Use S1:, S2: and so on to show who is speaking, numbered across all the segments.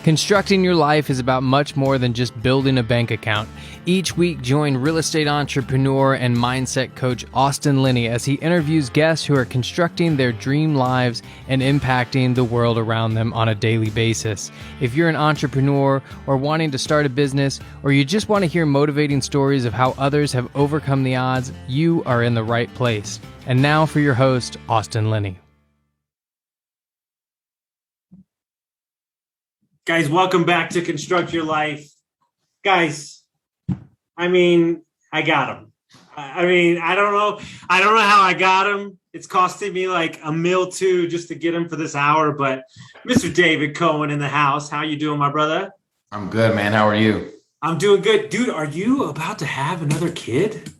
S1: Constructing your life is about much more than just building a bank account. Each week, join real estate entrepreneur and mindset coach Austin Linney as he interviews guests who are constructing their dream lives and impacting the world around them on a daily basis. If you're an entrepreneur or wanting to start a business, or you just want to hear motivating stories of how others have overcome the odds, you are in the right place. And now for your host, Austin Linney.
S2: Guys, welcome back to Construct Your Life. Guys, I got him. I don't know how I got him. It's costing me like $1 million too just to get him for this hour. But Mr. David Cohen in the house. How you doing, my brother?
S3: I'm good, man. How are you?
S2: I'm doing good. Dude, are you about to have another kid?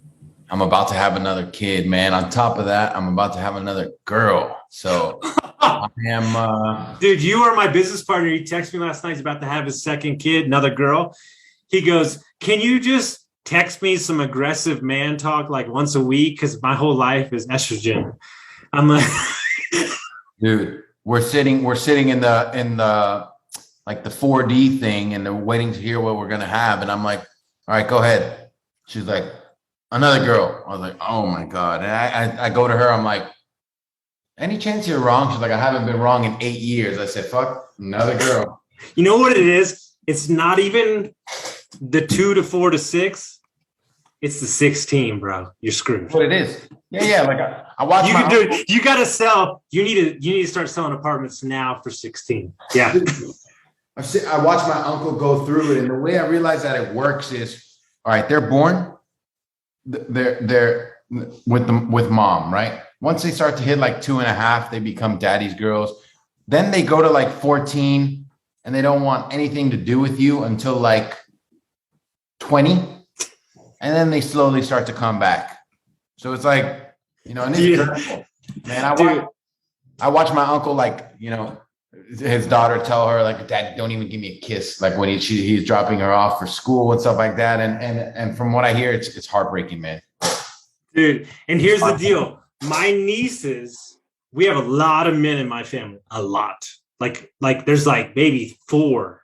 S3: I'm about to have another kid, man. On top of that, I'm about to have another girl. So I am...
S2: Dude, you are my business partner. He texted me last night. He's about to have his second kid, another girl. He goes, can you just text me some aggressive man talk like once a week? Because my whole life is estrogen. I'm like...
S3: Dude, we're sitting in the like the 4D thing, and they're waiting to hear what we're going to have. And I'm like, all right, go ahead. She's like, another girl. I was like, oh my God. And I go to her. I'm like, any chance you're wrong? She's like, I haven't been wrong in 8 years. I said, fuck, another girl.
S2: You know what it is? It's not even the 2 to 4 to 6. It's the 16, bro. You're screwed.
S3: What it is? Yeah. Like I watch.
S2: You got to sell. You need to start selling apartments now for 16. Yeah.
S3: I watch my uncle go through it, and the way I realize that it works is, all right, they're born. They're with mom, right? Once they start to hit like 2.5, they become daddy's girls. Then they go to like 14 and they don't want anything to do with you until like 20. And then they slowly start to come back. So it's like, and it's man, I watch my uncle, like, his daughter tell her like, Dad, don't even give me a kiss. Like when he's dropping her off for school and stuff like that. And from what I hear, it's heartbreaking, man.
S2: Dude, and here's the deal. My nieces, we have a lot of men in my family, a lot. Like there's like maybe 4,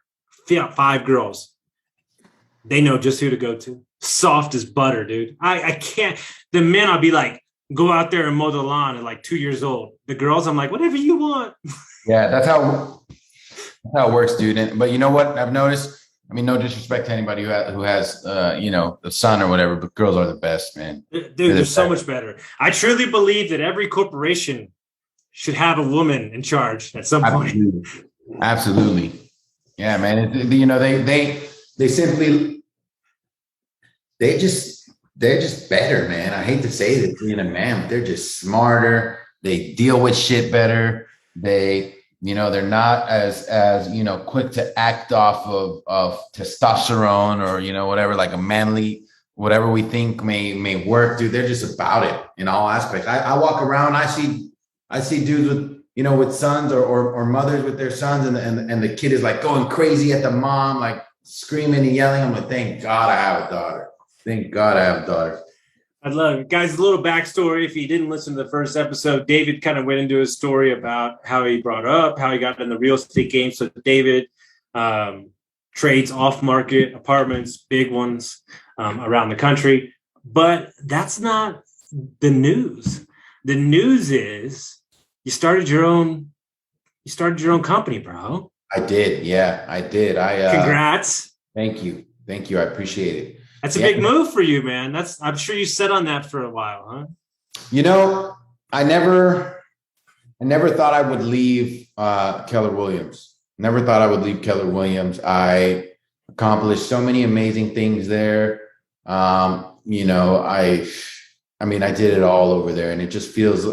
S2: 5 girls. They know just who to go to. Soft as butter, dude. I can't. The men, I'll be like, go out there and mow the lawn at like 2 years old. The girls, I'm like, whatever you want.
S3: Yeah, that's how it works, dude. But you know what I've noticed? No disrespect to anybody who has a son or whatever, but girls are the best, man.
S2: Dude, they're so much better. I truly believe that every corporation should have a woman in charge at some point.
S3: Absolutely. Yeah, man. They're just better, man. I hate to say this being a man, but they're just smarter. They deal with shit better. They're not as quick to act off of testosterone or, whatever, like a manly, whatever we think may work, dude. They're just about it in all aspects. I walk around, I see dudes with, with sons or mothers with their sons, and the kid is like going crazy at the mom, like screaming and yelling. I'm like, thank God I have a daughter. Thank God I have a daughter.
S2: I love it. Guys, a little backstory. If you didn't listen to the first episode, David kind of went into his story about how he brought up, how he got in the real estate game. So David trades off-market apartments, big ones around the country. But that's not the news. The news is you started your own company, bro.
S3: I did. Yeah, I did.
S2: Congrats.
S3: Thank you. I appreciate it.
S2: That's a big move for you, man. I'm sure you sat on that for a while, huh?
S3: I never thought I would leave Keller Williams. Never thought I would leave Keller Williams. I accomplished so many amazing things there. I did it all over there, and it just feels,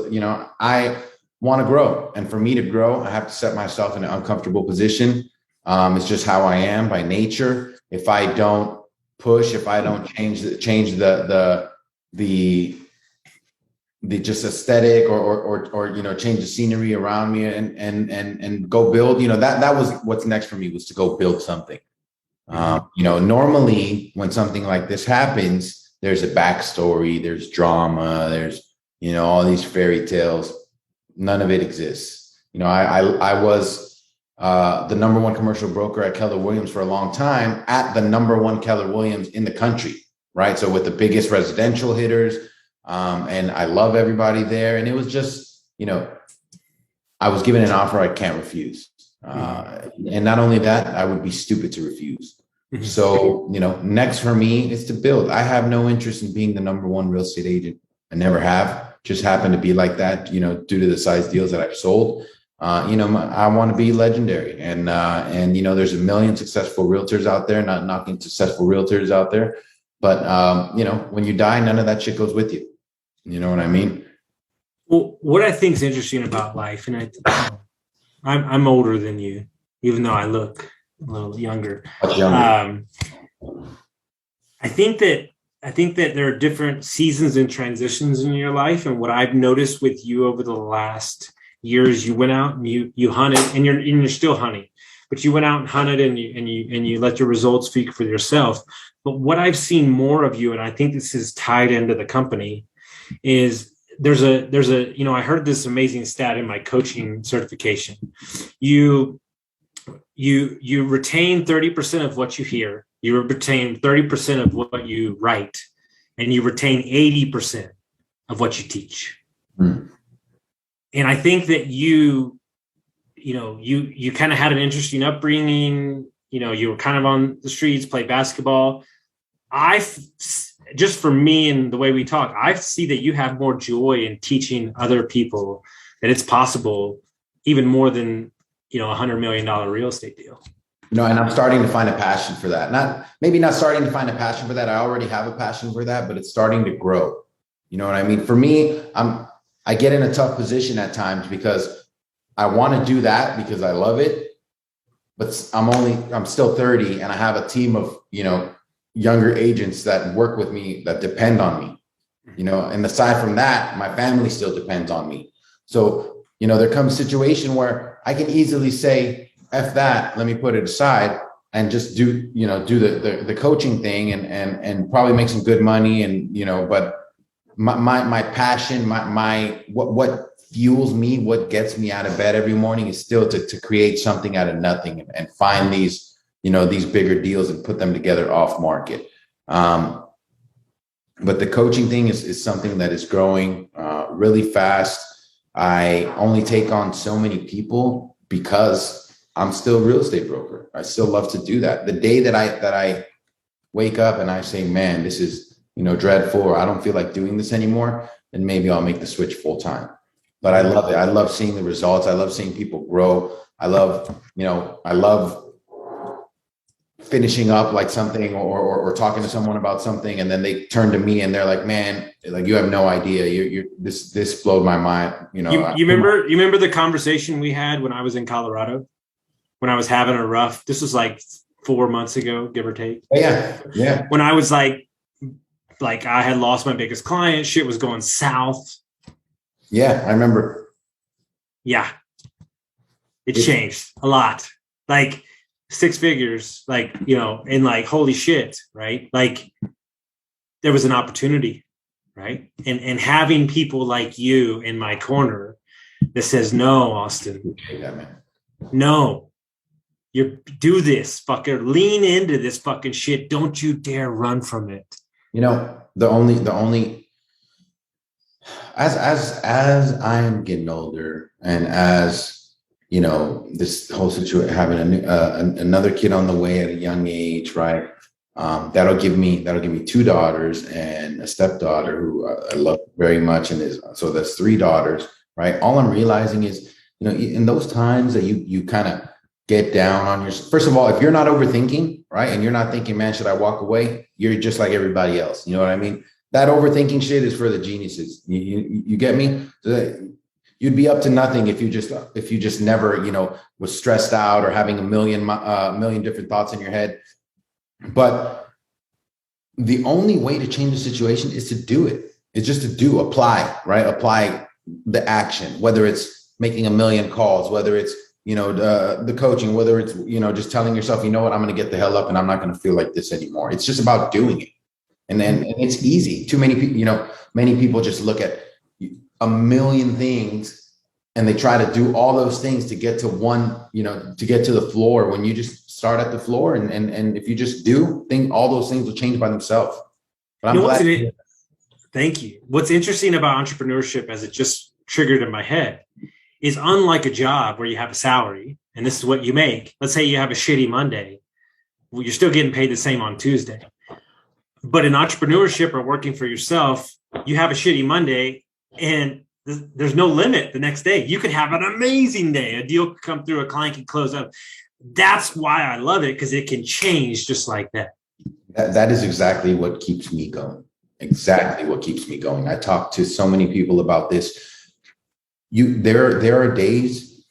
S3: I want to grow. And for me to grow, I have to set myself in an uncomfortable position. It's just how I am by nature. If I don't push, if I don't change the just aesthetic or change the scenery around me and go build, that was what's next for me, was to go build something. Normally when something like this happens, there's a backstory, there's drama, there's, all these fairy tales. None of it exists. I was the number one commercial broker at Keller Williams for a long time, at the number one Keller Williams in the country, right? So with the biggest residential hitters, and I love everybody there. And it was just, I was given an offer I can't refuse. And not only that, I would be stupid to refuse. So, next for me is to build. I have no interest in being the number one real estate agent. I never have. Just happened to be like that, due to the size deals that I've sold. I want to be legendary. And there's a million successful realtors out there, not knocking successful realtors out there. But, when you die, none of that shit goes with you. You know what I mean?
S2: Well, what I think is interesting about life, and I'm older than you, even though I look a little younger. I think that there are different seasons and transitions in your life, and what I've noticed with you over the last years, you went out and you hunted, and you're still hunting, but you went out and hunted and you let your results speak for yourself. But what I've seen more of you, and I think this is tied into the company, is there's a I heard this amazing stat in my coaching certification. You retain 30% of what you hear, you retain 30% of what you write, and you retain 80% of what you teach. And I think that you kind of had an interesting upbringing. You were kind of on the streets, played basketball. Just for me and the way we talk, I see that you have more joy in teaching other people that it's possible, even more than, $100 million real estate deal.
S3: And I'm starting to find a passion for that. Not starting to find a passion for that. I already have a passion for that, but it's starting to grow. You know what I mean? For me, I get in a tough position at times because I want to do that because I love it, but I'm still 30 and I have a team of, younger agents that work with me that depend on me, and aside from that, my family still depends on me. So, there comes a situation where I can easily say, F that, let me put it aside and just do the coaching thing and probably make some good money. And, but my passion, what fuels me, what gets me out of bed every morning is still to create something out of nothing and find these bigger deals and put them together off market. But the coaching thing is something that is growing really fast. I only take on so many people because I'm still a real estate broker. I still love to do that. The day that I wake up and I say, man, this is, dreadful, or I don't feel like doing this anymore, then maybe I'll make the switch full time. But I love it. I love seeing the results. I love seeing people grow. I love finishing up like something or talking to someone about something, and then they turn to me and they're like, man, like, you have no idea. This blowed my mind. You remember the conversation we had when I was in Colorado, when I was having a rough, this was like 4 months ago, give or take. Yeah. When I was like I had lost my biggest client, shit was going south. Yeah, I remember. Yeah. It changed a lot. Like 6 figures, and holy shit, right? Like there was an opportunity, right? And having people like you in my corner that says, no, Austin, no, you do this, fucker, lean into this fucking shit. Don't you dare run from it. The only, as I am getting older and as, this whole situation, having another kid on the way at a young age, right? That'll give me 2 daughters and a stepdaughter who I love very much. So that's 3 daughters, right? All I'm realizing is, in those times that you kind of get down on first of all, if you're not overthinking, right? And you're not thinking, man, should I walk away? You're just like everybody else. You know what I mean? That overthinking shit is for the geniuses. You get me? You'd be up to nothing if you just never, was stressed out or having a million different thoughts in your head. But the only way to change the situation is to do it. It's just to apply, right? Apply the action, whether it's making a million calls, whether it's, the coaching, whether it's, just telling yourself, you know what, I'm going to get the hell up and I'm not going to feel like this anymore. It's just about doing it. And then it's easy. Too many people, many people just look at a million things and they try to do all those things to get to to get to the floor, when you just start at the floor. And if you just all those things will change by themselves. But I'm glad.
S2: Thank you. What's interesting about entrepreneurship, as it just triggered in my head, is unlike a job where you have a salary and this is what you make. Let's say you have a shitty Monday. Well, you're still getting paid the same on Tuesday. But in entrepreneurship or working for yourself, you have a shitty Monday and there's no limit the next day. You could have an amazing day. A deal could come through, a client can close up. That's why I love it, because it can change just like that.
S3: That is exactly what keeps me going. Exactly what keeps me going. I talk to so many people about this. There are days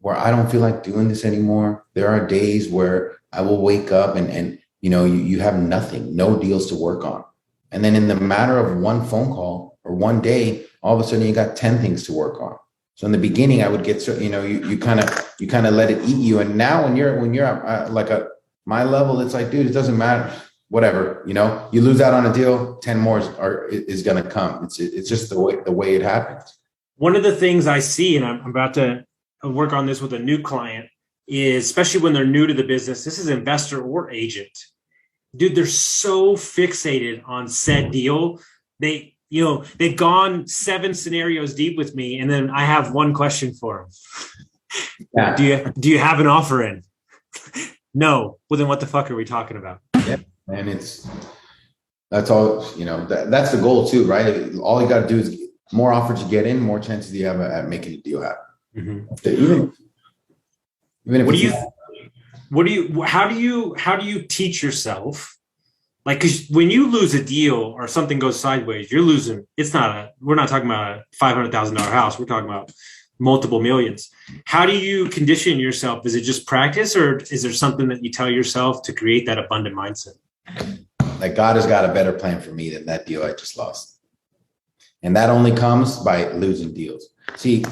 S3: where I don't feel like doing this anymore. There are days where I will wake up and you have nothing, no deals to work on. And then in the matter of one phone call or one day, all of a sudden you got 10 things to work on. So in the beginning, I would get you kind of let it eat you. And now when you're at my level, it's like, dude, it doesn't matter. Whatever, you lose out on a deal, 10 more is going to come. It's just the way it happens.
S2: One of the things I see, and I'm about to work on this with a new client, is especially when they're new to the business, this is investor or agent. Dude, they're so fixated on said deal. They've gone 7 scenarios deep with me, and then I have one question for them. Yeah. Do you have an offer in? No. Well, then what the fuck are we talking about?
S3: Yeah. And that's all, that's the goal too, right? All you got to do is more offers you get in, more chances you have at making a deal happen. Mm-hmm.
S2: How do you teach yourself? Like, cause when you lose a deal or something goes sideways, you're losing. We're not talking about a $500,000 house. We're talking about multiple millions. How do you condition yourself? Is it just practice, or is there something that you tell yourself to create that abundant mindset?
S3: Like, God has got a better plan for me than that deal I just lost. And that only comes by losing deals. See,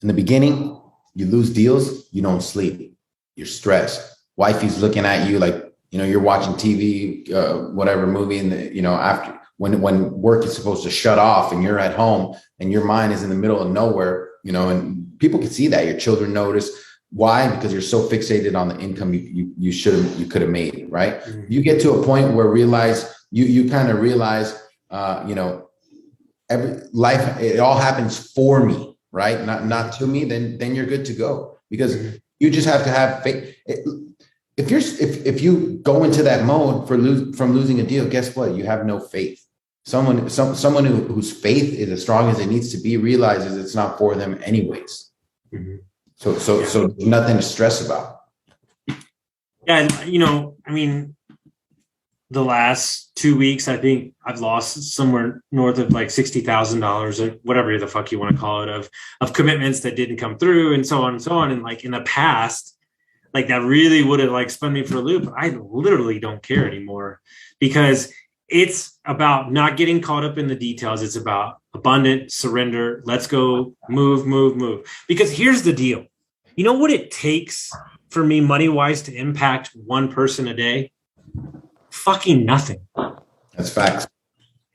S3: in the beginning, you lose deals, you don't sleep. You're stressed. Wifey's looking at you like, you're watching TV, whatever movie, and after when work is supposed to shut off and you're at home and your mind is in the middle of nowhere, and people can see that. Your children notice. Why? Because you're so fixated on the income you could have made, right? Mm-hmm. You get to a point where you kind of realize, every life, it all happens for me, right? Not to me. Then you're good to go, because you just have to have faith. If you go into that mode from losing a deal, guess what? You have no faith. Someone whose faith is as strong as it needs to be realizes it's not for them anyways. Mm-hmm. So nothing to stress about.
S2: Yeah. The last 2 weeks, I think I've lost somewhere north of like $60,000 or whatever the fuck you want to call it, of commitments that didn't come through, and so on and so on. And like in the past, like that really would have like spun me for a loop. I literally don't care anymore, because it's about not getting caught up in the details. It's about abundant surrender. Let's go move. Because here's the deal. You know what it takes for me money-wise to impact one person a day? Fucking nothing.
S3: That's facts.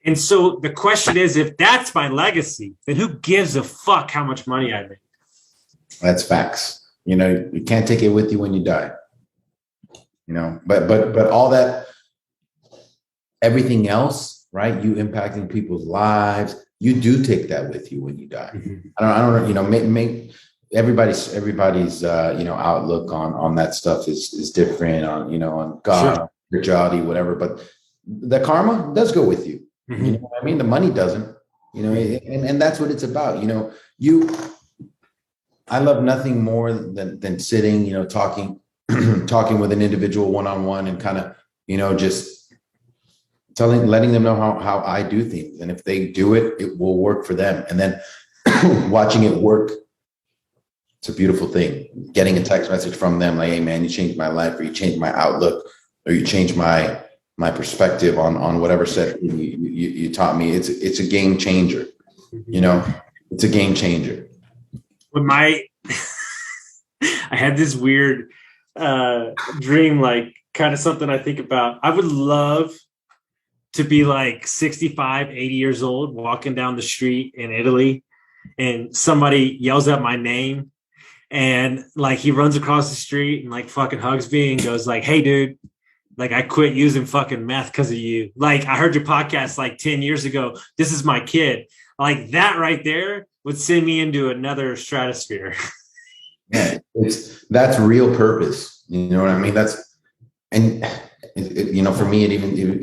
S2: And so the question is, if that's my legacy, then who gives a fuck how much money I make?
S3: That's facts. You can't take it with you when you die. But all that, everything else, right? You impacting people's lives, you do take that with you when you die. Mm-hmm. I don't make everybody's outlook on that stuff is different, on God, sure, spirituality, whatever, but the karma does go with you. Mm-hmm. You know what I mean? The money doesn't, and that's what it's about. I love nothing more than sitting, talking with an individual one-on-one, and kind of, just letting them know how I do things. And if they do it, it will work for them. And then watching it work, it's a beautiful thing. Getting a text message from them like, hey man, you changed my life, or you changed my outlook, or you changed my perspective on whatever set you taught me. It's a game changer. It's a game changer.
S2: I had this weird dream, like kind of something I think about. I would love to be like 65, 80 years old, walking down the street in Italy, and somebody yells out my name, and like he runs across the street and like fucking hugs me and goes like, "Hey, dude, like I quit using fucking meth because of you. Like I heard your podcast like 10 years ago. This is my kid." Like that right there would send me into another stratosphere.
S3: Yeah, that's real purpose. You know what I mean? For me, it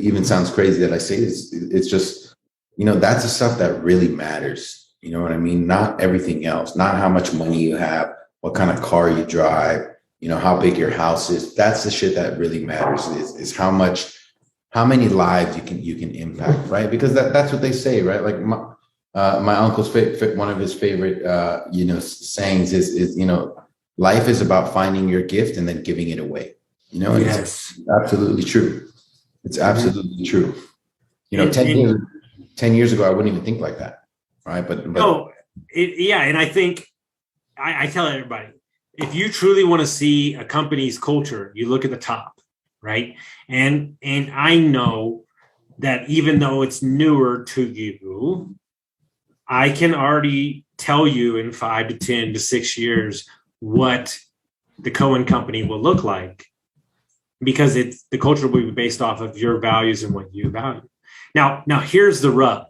S3: even sounds crazy that I say this. It's just, that's the stuff that really matters. You know what I mean? Not everything else, not how much money you have, what kind of car you drive, how big your house is. That's the shit that really matters is how many lives you can impact, right? Because that's what they say, right? Like my uncle's one of his favorite, sayings is, life is about finding your gift and then giving it away.
S2: Yes.
S3: It's absolutely true. It's absolutely true. 10 years ago, I wouldn't even think like that. Right. But
S2: no, and I think I tell everybody, if you truly want to see a company's culture, you look at the top, right? And I know that even though it's newer to you, I can already tell you in 5 to 10 to 6 years what the Cohen Company will look like, because the culture will be based off of your values and what you value. Now here's the rub.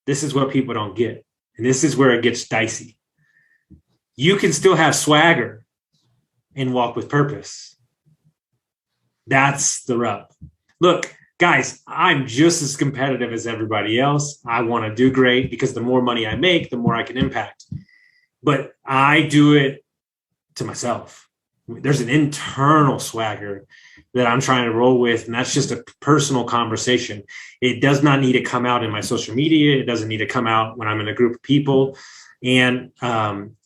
S2: This is what people don't get. And this is where it gets dicey. You can still have swagger and walk with purpose. That's the rub. Look, guys, I'm just as competitive as everybody else. I want to do great because the more money I make, the more I can impact. But I do it to myself. There's an internal swagger that I'm trying to roll with, and that's just a personal conversation. It does not need to come out in my social media. It doesn't need to come out when I'm in a group of people. And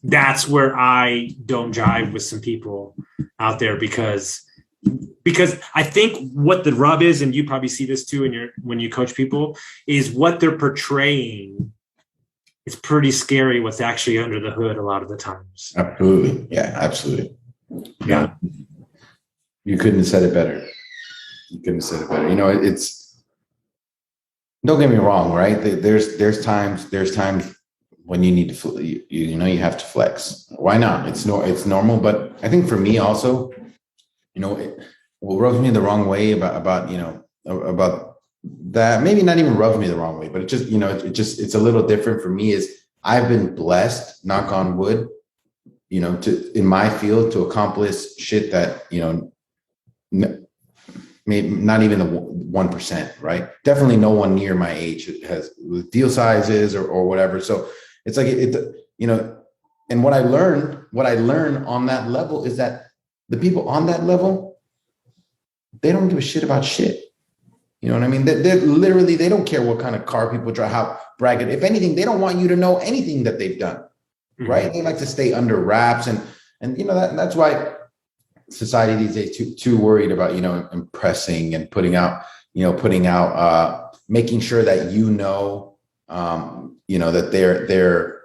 S2: that's where I don't jive with some people out there because I think what the rub is, and you probably see this too when you coach people, is what they're portraying. It's pretty scary what's actually under the hood a lot of the times.
S3: Absolutely. Yeah, absolutely.
S2: Yeah.
S3: You couldn't have said it better. It's, don't get me wrong, right? There's times when you need to, you have to flex. Why not? It's normal. But I think for me also, what rubs me the wrong way about that, maybe not even rubs me the wrong way, but it just, it's a little different for me is I've been blessed, knock on wood, in my field to accomplish shit that, maybe not even the 1%, right? Definitely no one near my age has with deal sizes or whatever. So it's like, and what I learn on that level is that the people on that level, they don't give a shit about shit. You know what I mean? They're literally, they don't care what kind of car people drive, how braggart. If anything, they don't want you to know anything that they've done, right? They like to stay under wraps. And that's why society these days too worried about, impressing and putting out, making sure that, that their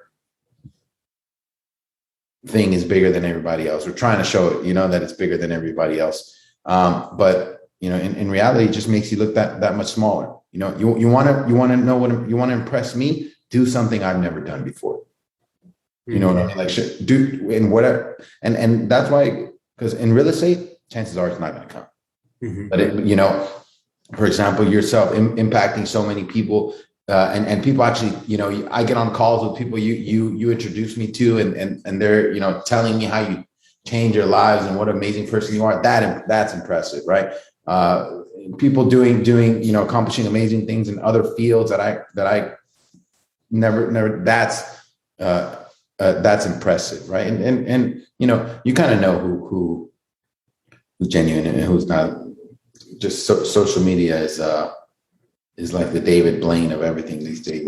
S3: thing is bigger than everybody else. We're trying to show it, that it's bigger than everybody else. But in reality, it just makes you look that much smaller. You want to know what you want to impress me, do something I've never done before. You know what I mean? Like do and whatever. And that's why, because in real estate, chances are it's not going to come. But for example, yourself impacting so many people, and people actually, I get on calls with people you introduced me to, and they're telling me how you change your lives and what an amazing person you are. That's impressive, right? People doing accomplishing amazing things in other fields that I never. That's impressive, right? And you kind of know who's genuine and who's not. Just social media is like the David Blaine of everything these days.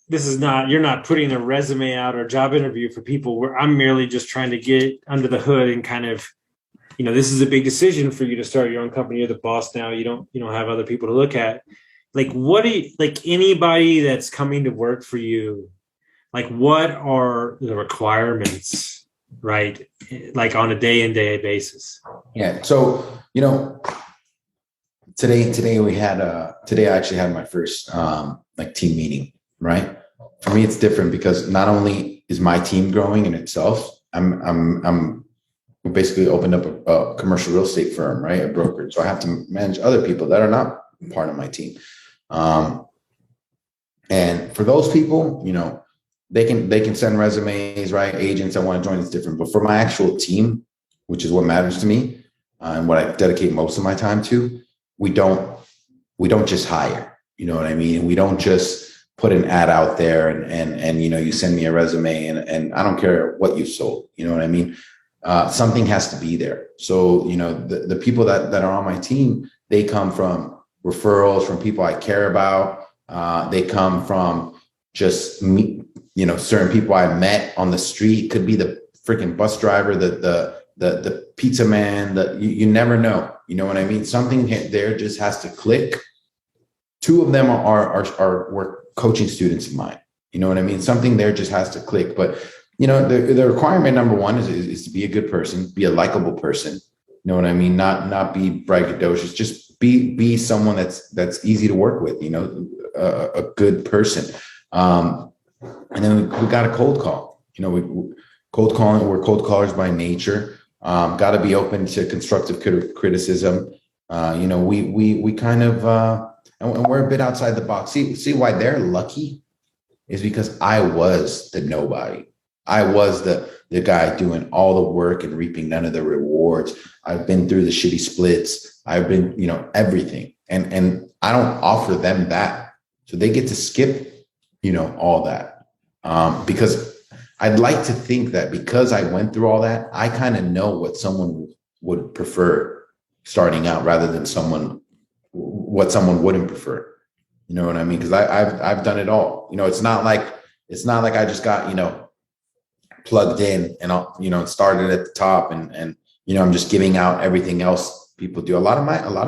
S3: This is not you're not putting a resume out or job interview for people where I'm merely just trying to get under the hood and kind of, this is a big decision for you to start your own company. You're the boss now. You don't have other people to look at. Like, what do you, like anybody that's coming to work for you, like what are the requirements, right? Like on a day in, day out basis. Yeah. So, today I actually had my first like team meeting, right? For me, it's different because not only is my team growing in itself, I'm basically opened up a commercial real estate firm, right? A brokerage. So I have to manage other people that are not part of my team. And for those people, they can send resumes, right? Agents that want to join, it's different. But for my actual team, which is what matters to me, and what I dedicate most of my time to, we don't just hire. You know what I mean? We don't just put an ad out there and you send me a resume and I don't care what you sold. You know what I mean? Something has to be there. So, the people that are on my team, they come from referrals from people I care about. They come from just me, certain people I met on the street. Could be the freaking bus driver, the pizza man, you never know. You know what I mean? Something there just has to click. Two of them were coaching students of mine. You know what I mean? Something there just has to click. But the requirement number one is to be a good person, be a likable person. You know what I mean? Not be braggadocious. Just be someone that's easy to work with. A good person. And then we got a cold call. Cold calling. We're cold callers by nature. Got to be open to constructive criticism. We kind of and we're a bit outside the box. See why they're lucky is because I was the nobody. I was the guy doing all the work and reaping none of the rewards. I've been through the shitty splits. I've been, everything. And I don't offer them that. So they get to skip, all that. Because I'd like to think that because I went through all that, I kind of know what someone would prefer starting out rather than what someone wouldn't prefer. You know what I mean? Because I've done it all. It's not like I just got, plugged in and started at the top and I'm just giving out everything else people do. A lot of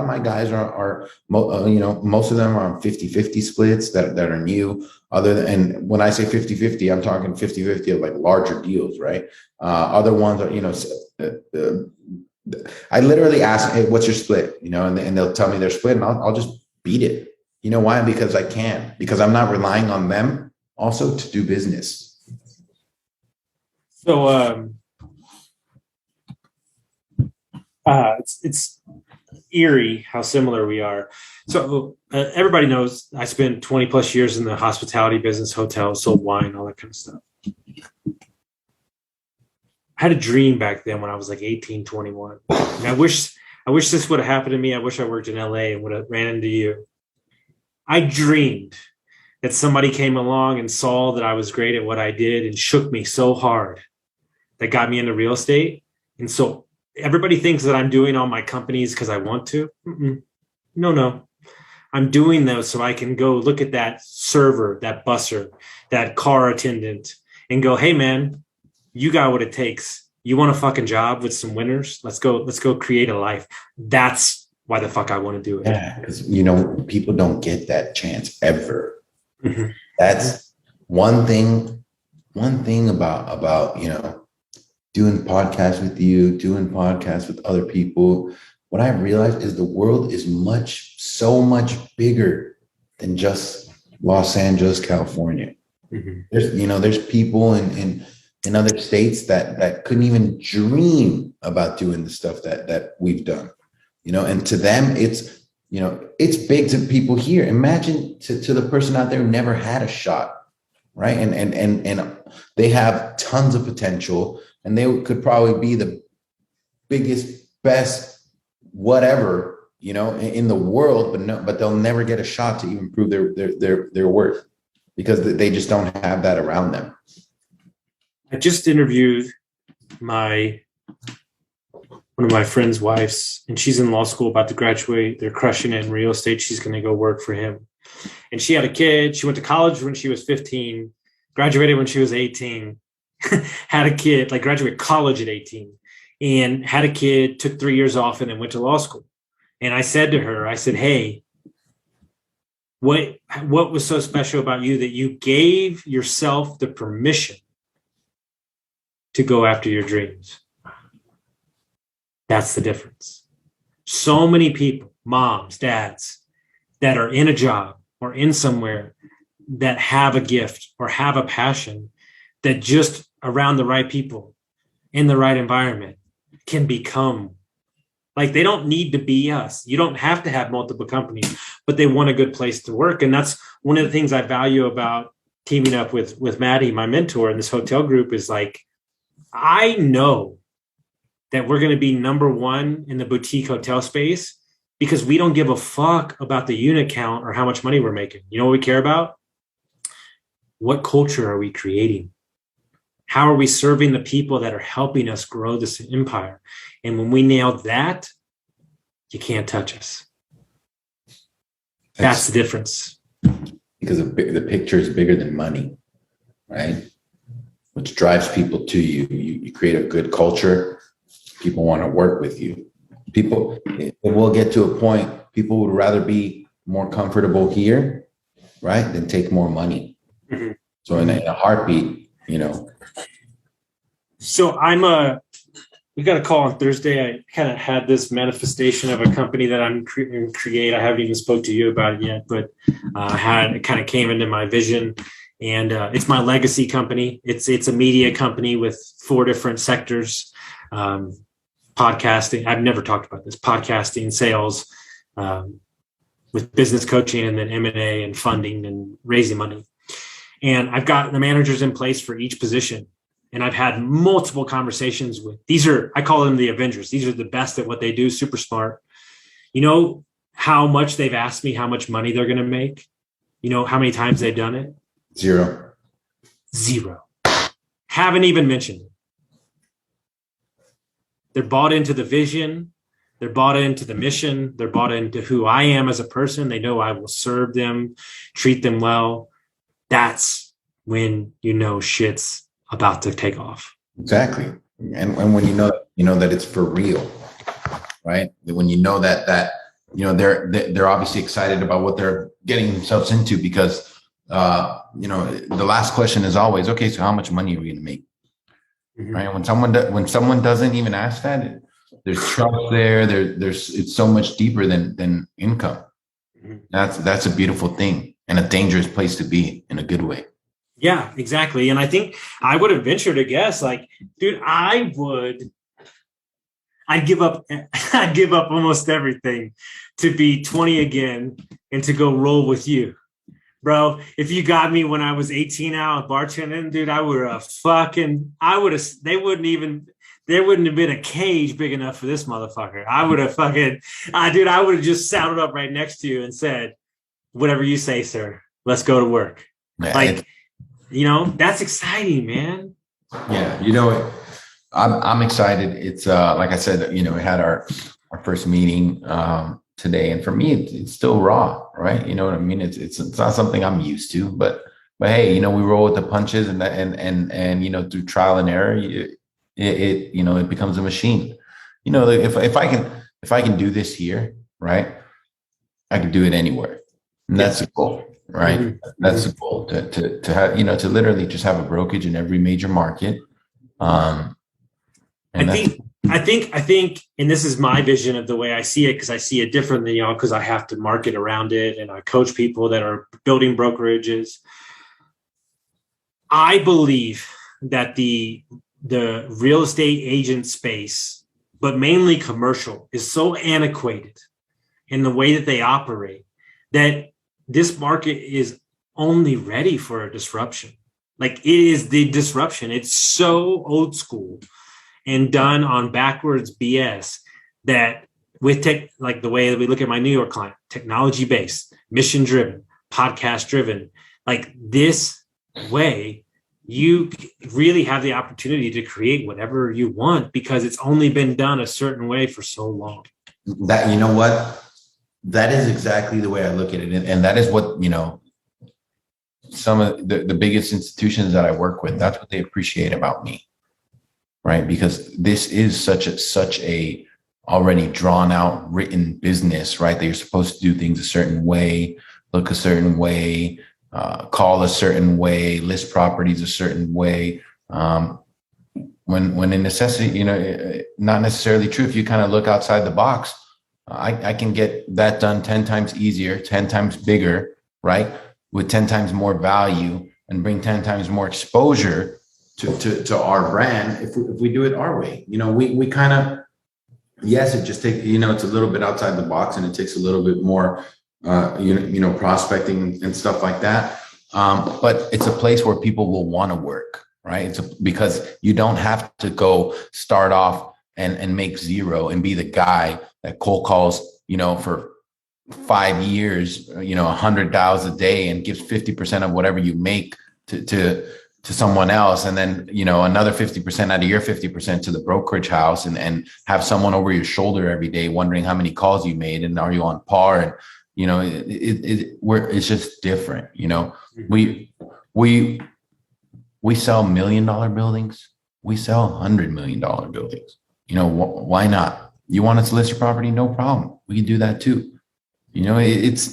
S3: my guys are most of them are on 50-50 splits that are new. And when I say 50-50, I'm talking 50-50 of like larger deals, right? Other ones are, I literally ask, hey, what's your split? And they'll tell me their split and I'll just beat it. You know why? Because I can, because I'm not relying on them also to do business.
S2: So it's eerie how similar we are. So everybody knows I spent 20 plus years in the hospitality business, hotels, sold wine, all that kind of stuff. I had a dream back then when I was like 18, 21. And I wish this would have happened to me. I wish I worked in LA and would have ran into you. I dreamed that somebody came along and saw that I was great at what I did and shook me so hard that got me into real estate. And so everybody thinks that I'm doing all my companies because I want to. No. I'm doing those so I can go look at that server, that busser, that car attendant and go, hey, man, you got what it takes. You want a fucking job with some winners? Let's go create a life. That's why the fuck I want to do it.
S3: Yeah, because, people don't get that chance ever. Mm-hmm. That's one thing about, doing podcasts with you, doing podcasts with other people. What I've realized is the world is so much bigger than just Los Angeles, California. Mm-hmm. There's people in other states that couldn't even dream about doing the stuff that we've done, and to them, it's big to people here. Imagine to the person out there who never had a shot, right? And they have tons of potential and they could probably be the biggest, best, whatever, in the world, but they'll never get a shot to even prove their worth because they just don't have that around them.
S2: I just interviewed one of my friend's wives, and she's in law school about to graduate. They're crushing it in real estate. She's going to go work for him. And she had a kid. She went to college when she was 15, graduated when she was 18, had a kid, like graduated college at 18, and had a kid, took 3 years off, and then went to law school. And I said to her, hey, what was so special about you that you gave yourself the permission to go after your dreams? That's the difference. So many people moms, dads that are in a job or in somewhere that have a gift or have a passion that just around the right people in the right environment can become like, they don't need to be us. You don't have to have multiple companies, but they want a good place to work. And that's one of the things I value about teaming up with Maddie, my mentor in this hotel group, is like, I know that we're going to be number one in the boutique hotel space because we don't give a fuck about the unit count or how much money we're making. You know what we care about? What culture are we creating? How are we serving the people that are helping us grow this empire? And when we nail that, you can't touch us. That's the difference.
S3: Because the picture is bigger than money, right? Which drives people to you. You create a good culture. People want to work with you. People, it will get to a point, people would rather be more comfortable here, right, than take more money. Mm-hmm. So in a heartbeat, you know.
S2: So we got a call on Thursday. I kind of had this manifestation of a company that I'm create. I haven't even spoke to you about it yet, but it kind of came into my vision, and it's my legacy company. It's a media company with 4 different sectors. Podcasting. I've never talked about this. Podcasting, sales, with business coaching, and then M&A and funding and raising money. And I've got the managers in place for each position. And I've had multiple conversations with, I call them the Avengers. These are the best at what they do, super smart. You know how much they've asked me how much money they're going to make? You know how many times they've done it?
S3: Zero.
S2: Haven't even mentioned it. They're bought into the vision. They're bought into the mission. They're bought into who I am as a person. They know I will serve them, treat them well. That's when you know shit's about to take off.
S3: Exactly. And when you know that it's for real, right? When you know that they're obviously excited about what they're getting themselves into, because the last question is always, okay, so how much money are we going to make? Mm-hmm. Right? When someone doesn't even ask that, there's trust there. It's so much deeper than income. Mm-hmm. That's a beautiful thing and a dangerous place to be in a good way.
S2: Yeah, exactly. And I think I would have ventured to guess, like, dude, I'd give up almost everything to be 20 again and to go roll with you. Bro, if you got me when I was 18 out bartending, dude, there wouldn't have been a cage big enough for this motherfucker. I would have just saddled up right next to you and said, whatever you say, sir, let's go to work. Man, that's exciting, man.
S3: Yeah. I'm excited. It's like I said, we had our first meeting today, and for me, it's still raw, right? You know what I mean? It's not something I'm used to, but hey, we roll with the punches, and through trial and error, it becomes a machine. If I can do this here, right, I can do it anywhere, and that's the goal. Right. Mm-hmm. That's the goal, to have, to literally just have a brokerage in every major market. I think, and this is my vision of the way I see it, because I see it different than y'all, because I have to market around it and I coach people that are building brokerages. I believe that the real estate agent space, but mainly commercial, is so antiquated in the way that they operate that this market is only ready for a disruption. Like, it is the disruption. It's so old school and done on backwards BS that with like the way that we look at my New York client, technology based, mission driven, podcast driven, like this way, you really have the opportunity to create whatever you want, because it's only been done a certain way for so long. That, that is exactly the way I look at it. And that is what, some of the biggest institutions that I work with, that's what they appreciate about me, right? Because this is such a already drawn out, written business, right? That you're supposed to do things a certain way, look a certain way, call a certain way, list properties a certain way. When in necessity, not necessarily true. If you kind of look outside the box, I can get that done 10 times easier, 10 times bigger, right? With 10 times more value and bring 10 times more exposure to our brand if we do it our way. We kind of, yes, it just takes, it's a little bit outside the box and it takes a little bit more, prospecting and stuff like that. But it's a place where people will want to work, right? Because you don't have to go start off and make zero and be the guy that cold calls, for 5 years, 100 dials a day and gives 50% of whatever you make to someone else. And then, another 50% out of your 50% to the brokerage house and have someone over your shoulder every day wondering how many calls you made and are you on par? And, it's just different. We sell $1 million buildings. We sell $100 million buildings. Why not? You want us to list your property? No problem. We can do that too. It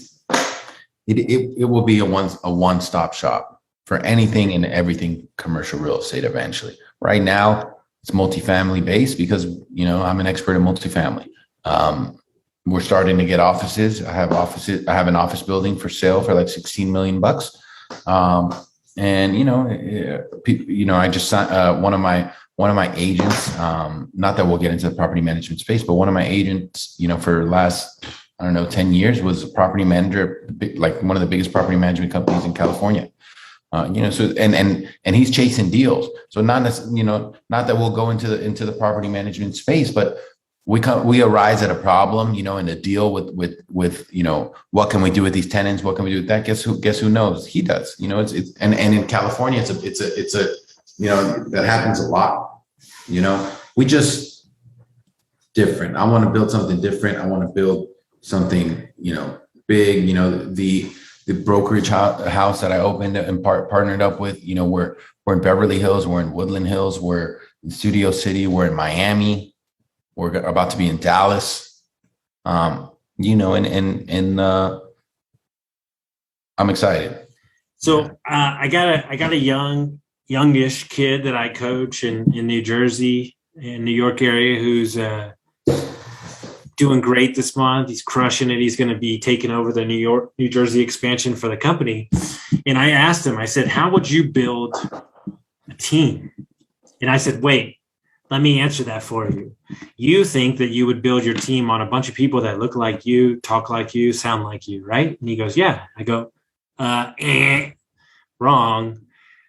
S3: will be a one-stop shop for anything and everything commercial real estate eventually. Right now, it's multifamily based because, I'm an expert in multifamily. We're starting to get offices. I have an office building for sale for like $16 million. I just signed one of my agents, not that we'll get into the property management space, but one of my agents, for the last, 10 years was a property manager, like one of the biggest property management companies in California. So and he's chasing deals. So not that we'll go into the property management space, but we arise at a problem, and a deal with what can we do with these tenants? What can we do with that? Guess who knows? He does. It's and in California, it's a that happens a lot. We just different. I want to build something different. I want to build something big. The brokerage house that I opened and partnered up with. We're in Beverly Hills. We're in Woodland Hills. We're in Studio City. We're in Miami. We're about to be in Dallas, and I'm excited.
S2: So I got a youngish kid that I coach in New Jersey, in New York area, who's doing great this month. He's crushing it. He's going to be taking over the New Jersey expansion for the company. And I asked him, I said, how would you build a team? And I said, wait, let me answer that for you. You think that you would build your team on a bunch of people that look like you, talk like you, sound like you, right? And he goes, yeah. I go, wrong.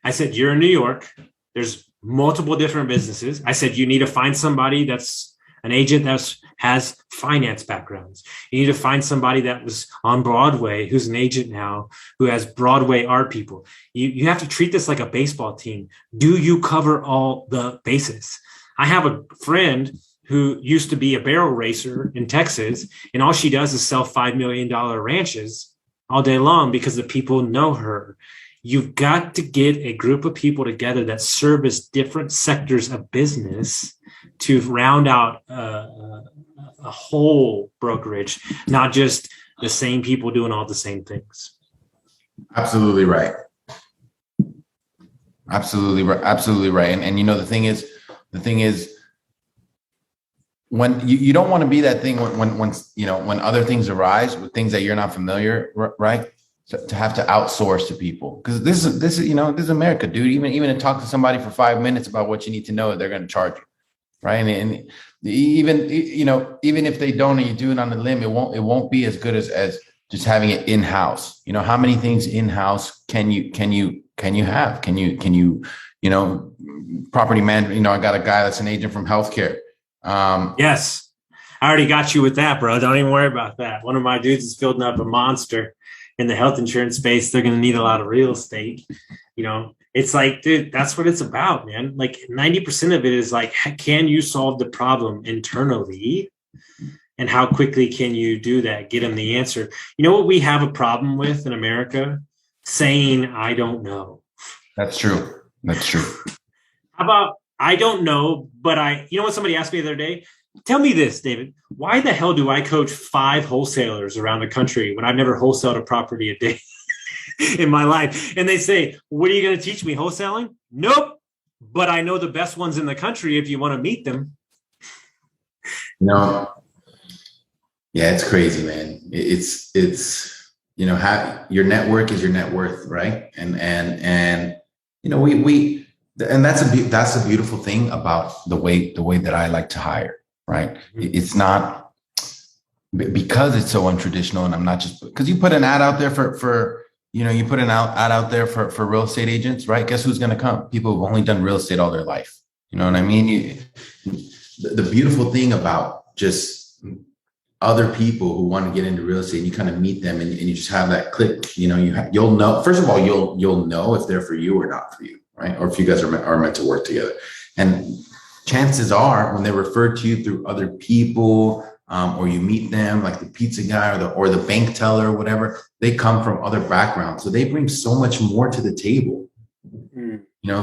S2: I said, you're in New York. There's multiple different businesses. I said, you need to find somebody that's an agent that has finance backgrounds. You need to find somebody that was on Broadway, who's an agent now, who has Broadway art people. You have to treat this like a baseball team. Do you cover all the bases? I have a friend who used to be a barrel racer in Texas, and all she does is sell $5 million ranches all day long because the people know her. You've got to get a group of people together that service different sectors of business to round out a whole brokerage, not just the same people doing all the same things.
S3: Absolutely right. Absolutely right. Absolutely right. And the thing is, when you don't want to be that thing when other things arise with things that you're not familiar, right? To have to outsource to people, because this is America, dude. Even to talk to somebody for 5 minutes about what you need to know, they're going to charge you, right? And even if they don't and you do it on the limb, it won't be as good as just having it in house. How many things in house can you have? Can you property management? I got a guy that's an agent from healthcare.
S2: Yes, I already got you with that, bro. Don't even worry about that. One of my dudes is building up a monster in the health insurance space. They're going to need a lot of real estate. It's like, dude, that's what it's about, man. Like 90% of it is like, can you solve the problem internally? And how quickly can you do that? Get them the answer. You know what we have a problem with in America? Saying, I don't know.
S3: That's true.
S2: How about, I don't know, but what somebody asked me the other day? Tell me this, David, why the hell do I coach 5 wholesalers around the country when I've never wholesaled a property a day in my life? And they say, what are you going to teach me, wholesaling? Nope. But I know the best ones in the country if you want to meet them.
S3: No. Yeah, it's crazy, man. It's your network is your net worth, right? And we and that's a beautiful thing about the way that I like to hire, right? It's not because it's so untraditional, and I'm not just because you put an ad out there for you put an ad out there for real estate agents, right? Guess who's going to come? People who've only done real estate all their life. You know what I mean? The beautiful thing about just other people who want to get into real estate, you kind of meet them and you just have that click. You'll know, first of all, you'll know if they're for you or not for you, right? Or if you guys are meant to work together. And chances are when they're referred to you through other people, or you meet them like the pizza guy or the bank teller or whatever, they come from other backgrounds. So they bring so much more to the table,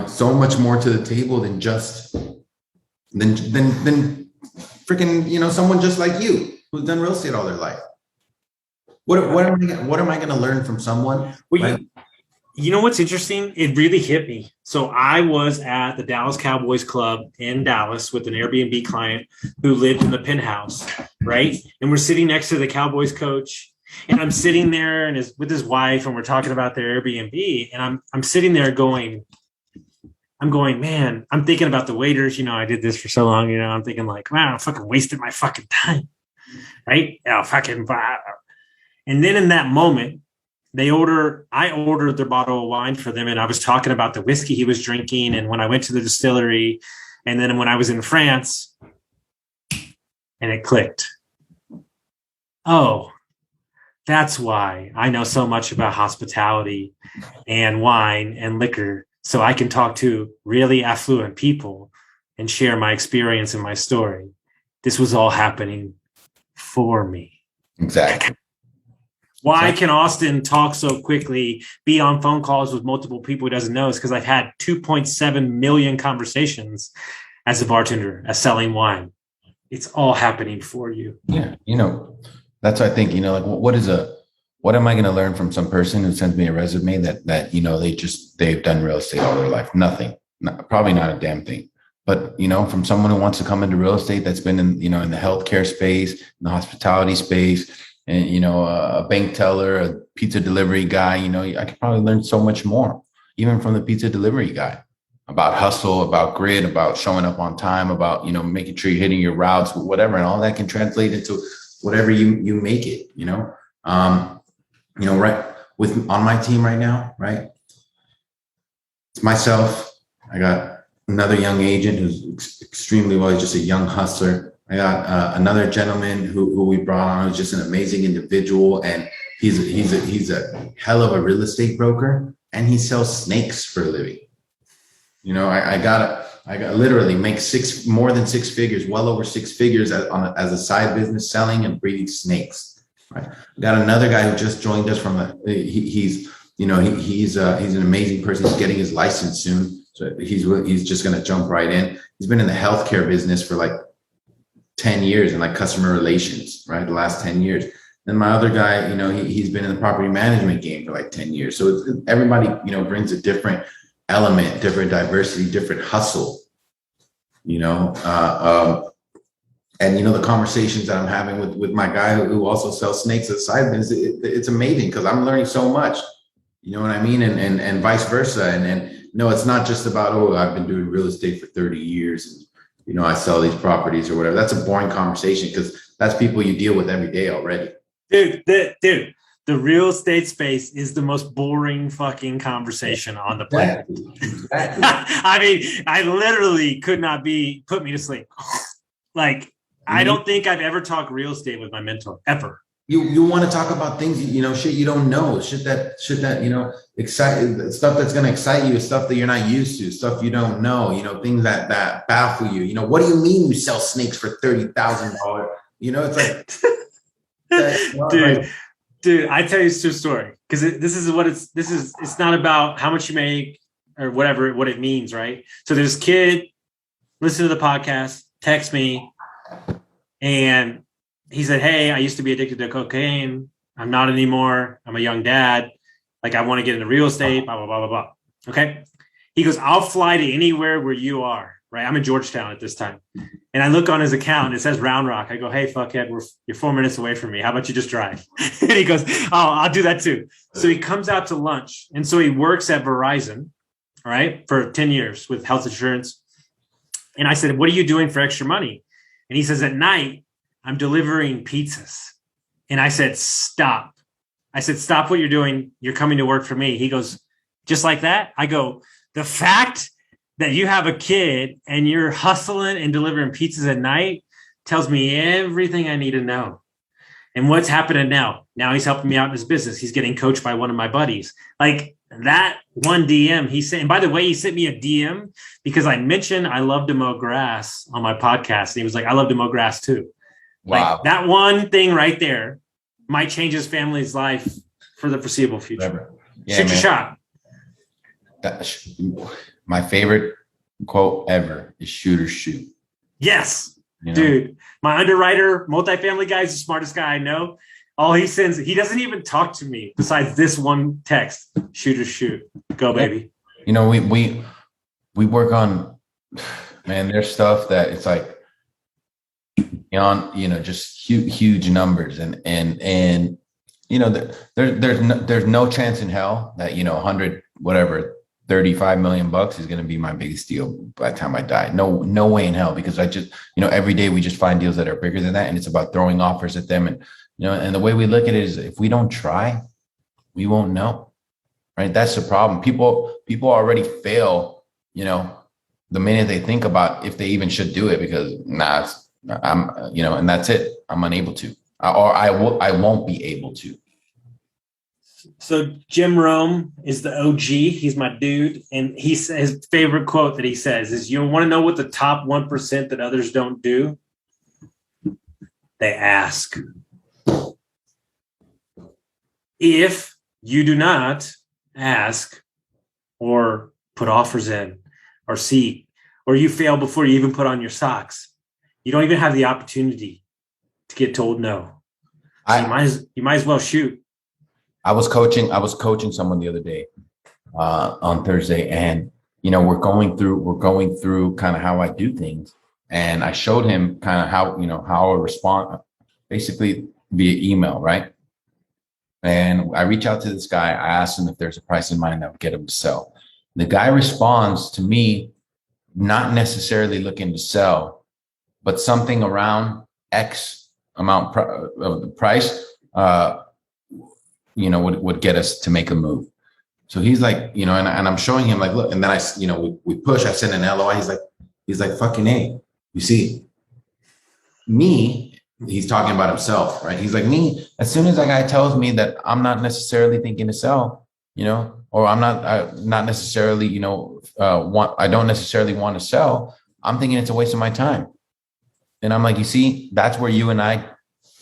S3: so much more to the table than just than freaking, someone just like you who's done real estate all their life. What am I going to learn from someone?
S2: Well,
S3: right?
S2: You know what's interesting? It really hit me. So I was at the Dallas Cowboys Club in Dallas with an Airbnb client who lived in the penthouse, right? And we're sitting next to the Cowboys coach, and I'm sitting there and with his wife, and we're talking about their Airbnb, and I'm sitting there going, man, I'm thinking about the waiters. I did this for so long. I'm thinking like, wow, I fucking wasted my fucking time, right? And then in that moment, I ordered their bottle of wine for them, and I was talking about the whiskey he was drinking, and when I went to the distillery, and then when I was in France, and it clicked. Oh, that's why I know so much about hospitality and wine and liquor, so I can talk to really affluent people and share my experience and my story. This was all happening for me.
S3: Exactly.
S2: Why can Austin talk so quickly, be on phone calls with multiple people he doesn't know? Is because I've had 2.7 million conversations as a bartender, as selling wine. It's all happening for you.
S3: Yeah. That's what I think, like what am I going to learn from some person who sends me a resume that they've done real estate all their life? Nothing, probably not a damn thing. But, from someone who wants to come into real estate that's been in the healthcare space, in the hospitality space, and, a bank teller, a pizza delivery guy, I could probably learn so much more, even from the pizza delivery guy, about hustle, about grit, about showing up on time, about, making sure you're hitting your routes, whatever. And all that can translate into whatever you make it, right on my team right now, right? It's myself. I got another young agent who's extremely well. He's just a young hustler. I got another gentleman who we brought on who's just an amazing individual, and he's a hell of a real estate broker, and he sells snakes for a living. I got literally make more than six figures, well over six figures as a side business, selling and breeding snakes. Right. I got another guy who just joined us he's an amazing person. He's getting his license soon, so he's just going to jump right in. He's been in the healthcare business for like 10 years and like customer relations, right? The last 10 years. Then my other guy, he's been in the property management game for like 10 years. So everybody, brings a different element, different diversity, different hustle, and, the conversations that I'm having with my guy who also sells snakes as a side business, it's amazing because I'm learning so much, you know what I mean? And vice versa. And no, it's not just about, I've been doing real estate for 30 years and, I sell these properties or whatever. That's a boring conversation because that's people you deal with every day already.
S2: Dude, the real estate space is the most boring fucking conversation on the planet.
S3: Exactly.
S2: I mean, I literally could not put me to sleep. Like, I don't think I've ever talked real estate with my mentor, ever.
S3: You want to talk about things, shit you don't know, shit that, excite, stuff that's going to excite you, stuff that you're not used to, stuff you don't know, things that baffle you. What do you mean you sell snakes for $30,000? It's like,
S2: dude, I tell you a true story because it's not about how much you make or whatever, what it means, right? So there's a kid, listen to the podcast, text me, and he said, hey, I used to be addicted to cocaine. I'm not anymore. I'm a young dad. Like, I want to get into real estate, blah, blah, blah, blah, blah. Okay. He goes, I'll fly to anywhere where you are. right? I'm in Georgetown at this time. And I look on his account, it says Round Rock. I go, hey, fuckhead, you're 4 minutes away from me. How about you just drive? And he goes, oh, I'll do that too. So he comes out to lunch. And so he works at Verizon, right, for 10 years with health insurance. And I said, what are you doing for extra money? And he says, at night, I'm delivering pizzas. And I said, stop. I said, stop what you're doing. You're coming to work for me. He goes, just like that? I go, the fact that you have a kid and you're hustling and delivering pizzas at night tells me everything I need to know. And what's happening now? Now he's helping me out in his business. He's getting coached by one of my buddies. Like that one DM he sent. And by the way, he sent me a DM because I mentioned I love to mow grass on my podcast. And he was like, I love to mow grass too.
S3: Wow.
S2: Like that one thing right there might change his family's life for the foreseeable future.
S3: Yeah,
S2: shoot your shot.
S3: My favorite quote ever is shoot or shoot.
S2: Yes, dude. My underwriter, multifamily guy, is the smartest guy I know. All he sends, he doesn't even talk to me besides this one text: shoot or shoot. Go, baby.
S3: You know, we work on, man, there's stuff that it's like, just huge numbers and there's no chance in hell that 100 whatever 35 million bucks is going to be my biggest deal by the time I die. No way in hell, because I just every day we just find deals that are bigger than that, and it's about throwing offers at them. And and the way we look at it is, if we don't try, we won't know, right? That's the problem. People already fail the minute they think about if they even should do it, because I'm, and that's it. I'm unable to, or I won't be able to.
S2: So Jim Rome is the OG. He's my dude. And his favorite quote that he says is, you want to know what the top 1% that others don't do? They ask. If you do not ask or put offers in or seek, or you fail before you even put on your socks, you don't even have the opportunity to get told no. So you might as well shoot.
S3: I was coaching someone the other day on Thursday, and we're going through kind of how I do things, and I showed him kind of how I respond, basically via email, right? And I reach out to this guy. I asked him if there's a price in mind that would get him to sell. The guy responds to me, not necessarily looking to sell, but something around X amount of the price, would get us to make a move. So he's like, and I'm showing him like, look, and then we push, I send an LOI. He's like, fucking A, you see me, he's talking about himself, right? He's like, me, as soon as that guy tells me that I'm not necessarily thinking to sell, or I'm not necessarily, I don't necessarily want to sell, I'm thinking it's a waste of my time. And I'm like, you see, that's where you and I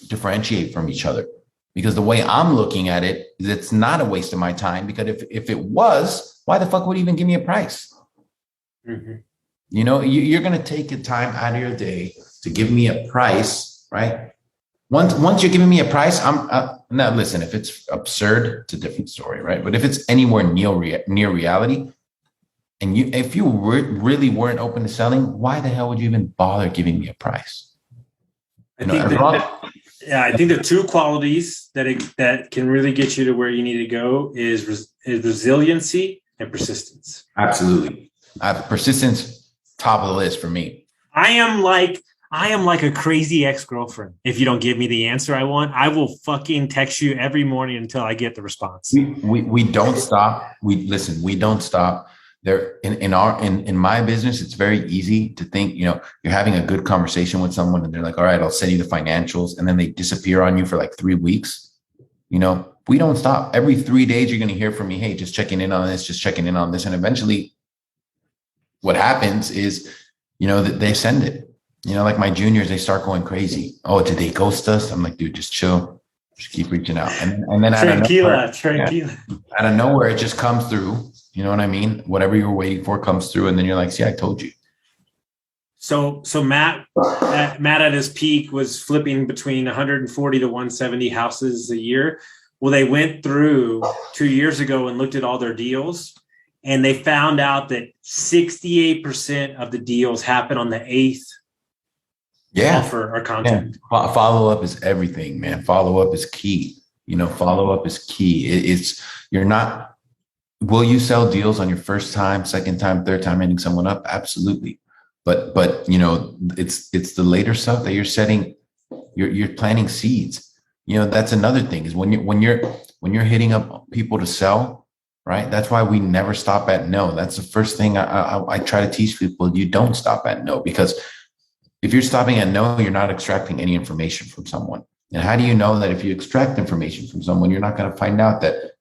S3: differentiate from each other. Because the way I'm looking at it is, it's not a waste of my time, because if it was, why the fuck would you even give me a price? Mm-hmm. You're going to take the time out of your day to give me a price, right? Once you're giving me a price, now listen, if it's absurd, it's a different story, right? But if it's anywhere near reality, and if you really weren't open to selling, why the hell would you even bother giving me a price?
S2: I think the two qualities that can really get you to where you need to go is resiliency and persistence.
S3: Absolutely. Persistence, top of the list for me.
S2: I am like a crazy ex-girlfriend. If you don't give me the answer I want, I will fucking text you every morning until I get the response.
S3: We don't stop. We don't stop. There in my business, it's very easy to think, you're having a good conversation with someone and they're like, all right, I'll send you the financials. And then they disappear on you for like 3 weeks. We don't stop. Every 3 days, you're going to hear from me. Hey, just checking in on this, just checking in on this. And eventually what happens is, that they send it, like my juniors, they start going crazy. Oh, did they ghost us? I'm like, dude, just chill. Just keep reaching out. And then
S2: tranquila.
S3: Out of nowhere, it just comes through. You know what I mean? Whatever you were waiting for comes through, and then you're like, see, I told you.
S2: So Matt at his peak was flipping between 140 to 170 houses a year. Well, they went through 2 years ago and looked at all their deals, And they found out that 68% of the deals happen on the 8th offer or contact.
S3: Yeah. Follow up is everything, man. Follow up is key. Follow up is key. Will you sell deals on your first time, second time, third time hitting someone up? Absolutely. But it's the later stuff that you're setting, you're planting seeds. That's another thing is when you're hitting up people to sell, right? That's why we never stop at no. That's the first thing I try to teach people. You don't stop at no, because if you're stopping at no, you're not extracting any information from someone. And how do you know that if you extract information from someone, you're not going to find out that,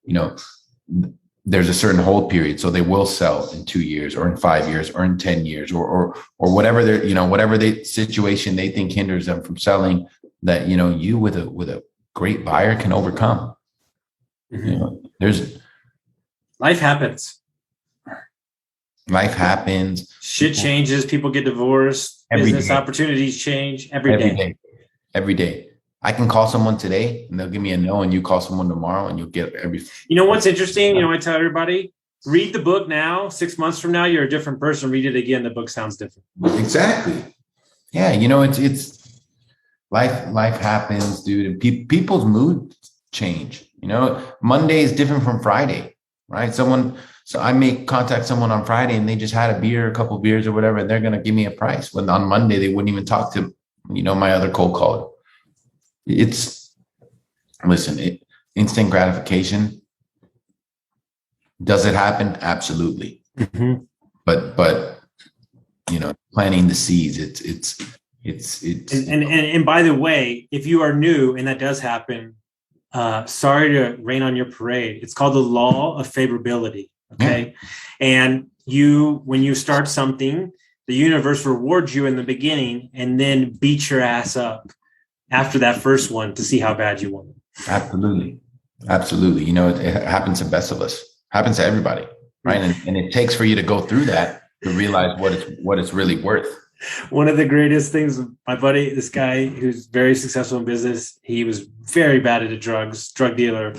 S3: there's a certain hold period. So they will sell in 2 years or in 5 years or in 10 years or whatever whatever the situation they think hinders them from selling, that, you with a great buyer can overcome.
S2: There's life happens. Shit changes. People get divorced. Business opportunities change every day.
S3: Every day. I can call someone today and they'll give me a no, and you call someone tomorrow and you'll get everything.
S2: You know what's interesting? I tell everybody, read the book now. 6 months from now, you're a different person. Read it again. The book sounds different.
S3: Exactly. Yeah. It's life happens, dude. And people's mood change. Monday is different from Friday, right? So I may contact someone on Friday and they just had a beer, a couple beers or whatever, and they're going to give me a price. When on Monday, they wouldn't even talk to, my other cold caller. Instant gratification. Does it happen? Absolutely.
S2: Mm-hmm.
S3: But planting the seeds,
S2: and by the way, if you are new and that does happen, sorry to rain on your parade. It's called the law of favorability. Okay. Yeah. And when you start something, the universe rewards you in the beginning and then beats your ass up after that first one to see how bad you want it.
S3: Absolutely. It happens to the best of us. Happens to everybody, right? And it takes for you to go through that to realize what it's really worth.
S2: One of the greatest things, my buddy, this guy who's very successful in business, he was very bad at drug dealer,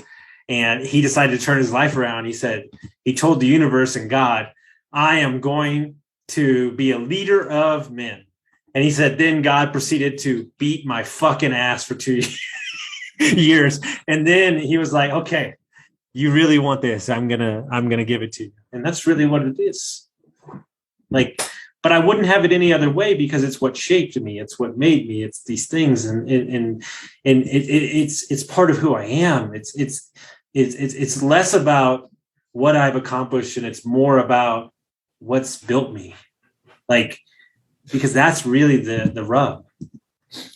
S2: and he decided to turn his life around. He told the universe and God, I am going to be a leader of men. And he said, then God proceeded to beat my fucking ass for 2 years. And then he was like, okay, you really want this. I'm gonna give it to you. And that's really what it is. But I wouldn't have it any other way, because it's what shaped me. It's what made me. It's these things. And it's part of who I am. It's less about what I've accomplished, and it's more about what's built me. Because that's really the rub.